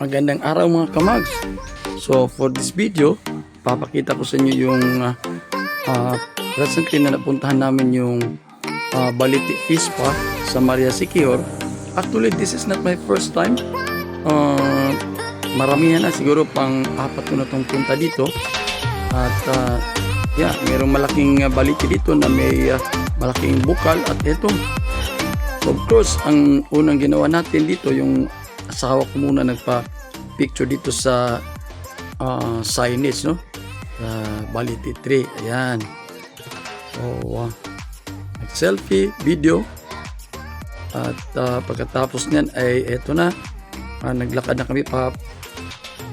Magandang araw mga kamags. So for this video, papakita ko sa inyo yung recently na napuntahan namin yung Baliti Fish Spa sa Maria Siquijor. Actually, this is not my first time. Maramihan na, siguro pang apat ko na itong punta dito. At yeah, mayroong malaking baliti dito na may malaking bukal. At ito, of course, ang unang ginawa natin dito, yung asawa ko muna nagpa-picture dito sa signage, no? Baliti 3, ayan. So, nag-selfie, video. At pagkatapos niyan ay eto na. Naglakad na kami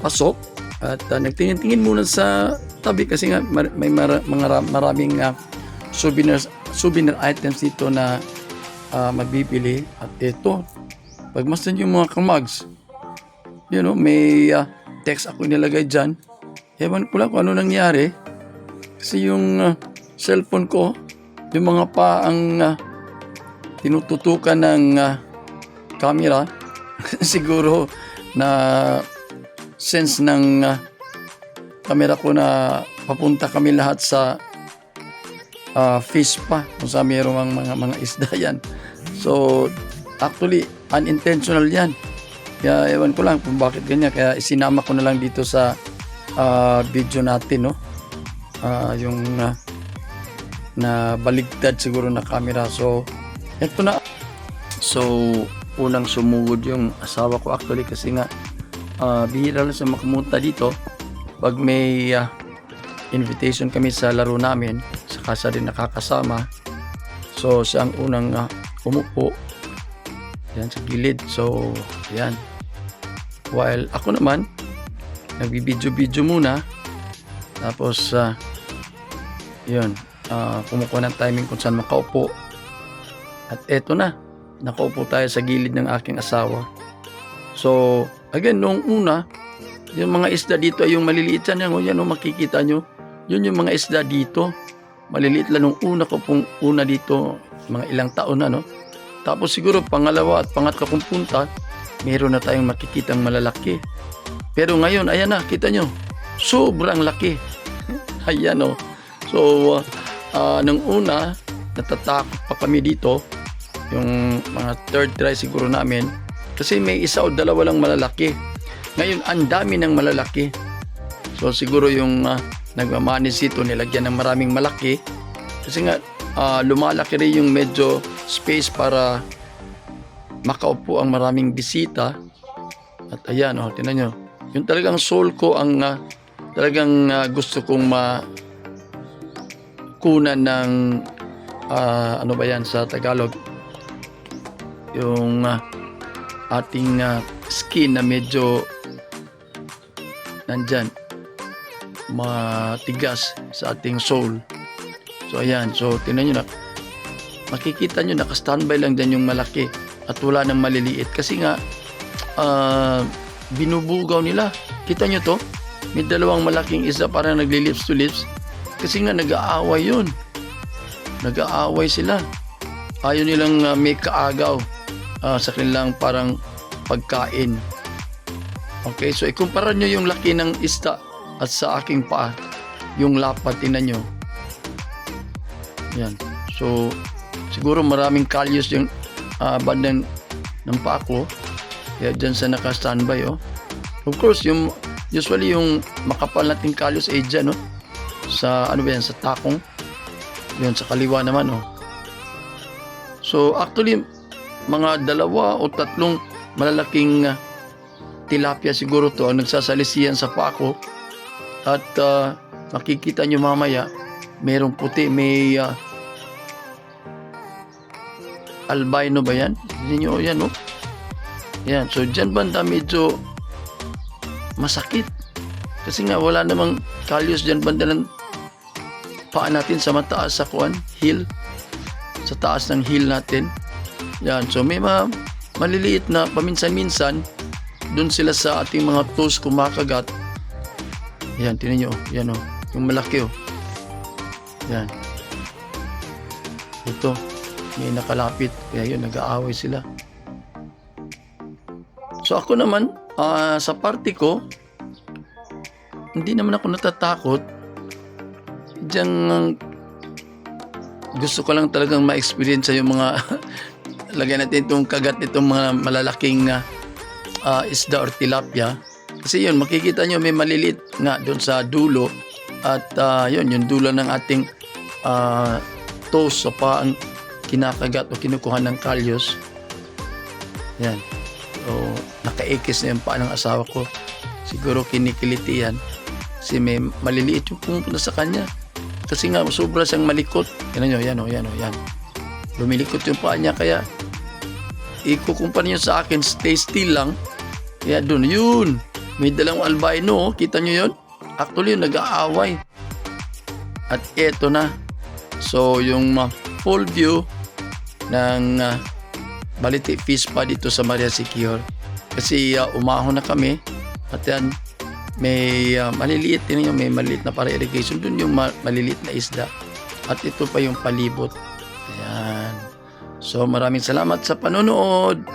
pasok. At nagtingin-tingin muna sa tabi kasi nga may maraming souvenir items dito na mabibili. At ito, pagmasdan yung mga kamags, you know, may text ako nilagay dyan. Ewan ko lang kung ano nangyari. Kasi yung cellphone ko, yung mga ang tinututukan ng camera, siguro na sense ng camera ko na papunta kami lahat sa fish pa kung saan mayroong mga isda yan. So actually unintentional yan, kaya ewan ko lang kung bakit ganyan, kaya isinama ko na lang dito sa video natin, no? Yung na baligtad siguro na camera. So eto na. So unang sumugod yung asawa ko actually kasi nga bihira lang sa makamunta dito pag may invitation kami sa laro namin, saka siya din nakakasama. So siya ang unang umupo yan sa gilid. So yan, while ako naman nagbibidyo muna, tapos yun, kumukuha ng timing kung saan makaupo. At eto na, nakaupo tayo sa gilid ng aking asawa. So again, noong una, yung mga isda dito ay yung maliliit yan. Yan o, makikita nyo. Yun yung mga isda dito. Maliliit lang nung una ko pong una dito. Mga ilang taon na, no? Tapos siguro pangalawa at pangatlo kong punta, meron na tayong makikitang malalaki. Pero ngayon, ayan na, kita nyo. Sobrang laki. Ayan o. So, nung una, natatakot pa kami dito. Yung mga third try siguro namin. Kasi may isa o dalawa lang malalaki. Ngayon, ang dami ng malalaki. So, siguro yung nagmamanis ito, nilagyan ng maraming malaki. Kasi nga, lumalaki rin yung medyo space para makaupo ang maraming bisita. At ayan, tingnan nyo. Yung talagang soul ko ang talagang gusto kong makunan ng ano ba yan sa Tagalog? Yung ating skin na medyo nandyan, matigas sa ating soul. So ayan, so tingnan nyo na, makikita nyo naka-standby lang dyan yung malaki at wala nang maliliit kasi nga binubugaw nila. Kita nyo to, may dalawang malaking isa parang nagli-lips to lips kasi nga nag-aaway yun, nag-aaway sila. Ayaw nilang may kaagaw sa kanilang parang pagkain. Okay, so ikumpara nyo yung laki ng isda at sa aking paa, yung lapad, tingnan nyo. Yan. So siguro maraming kalyos yung bandang ng paa ko, kaya dyan sa naka-standby. Of course, yung usually yung makapal nating kalyos ay dyan, sa ano ba yan, sa takong yan, sa kaliwa naman. So actually mga dalawa o tatlong malalaking tilapia siguro to ang nagsasalisiyan sa paa ko. At makikita nyo mamaya, mayroong puti, may albino ba yan? Ninyo yan, yan. So dyan banda medyo masakit kasi nga wala namang kalyos dyan banda ng paa natin sa mataas sa heel, sa taas ng heel natin. Yan, so may maliliit na paminsan-minsan doon sila sa ating mga toes kumakagat. Yan, tingnan nyo, yan yung malaki yan. Ito, may nakalapit, kaya yun, nag-aaway sila. So ako naman, Sa party ko, hindi naman ako natatakot. Diyan, gusto ko lang talagang ma-experience yung mga lagyan natin itong kagat nitong mga malalaking isda or tilapia. Kasi yun, makikita nyo may maliliit nga doon sa dulo. At yun, yung dulo ng ating toes sa paang kinakagat o kinukuha ng kalyos. Yan. So, nakaikis na yung paa ng asawa ko. Siguro kinikiliti yan. Kasi may maliliit yung pumupunta sa kanya. Kasi nga, sobra siyang malikot. Yan o. Lumilikot yung paa niya. Kaya, ikukumpara niyo sa akin, stay still lang. Kaya doon, yun. May dalang albino. Kita niyo yun? Actually, yun, nag-aaway. At eto na. So, yung full view ng Balite Fish Pa dito sa Maria Secure. Kasi umahon na kami. At yan, may maliliit din yung may maliliit na para irrigation. Doon yung maliliit na isda. At ito pa yung palibot. Ayan. So maraming salamat sa panonood.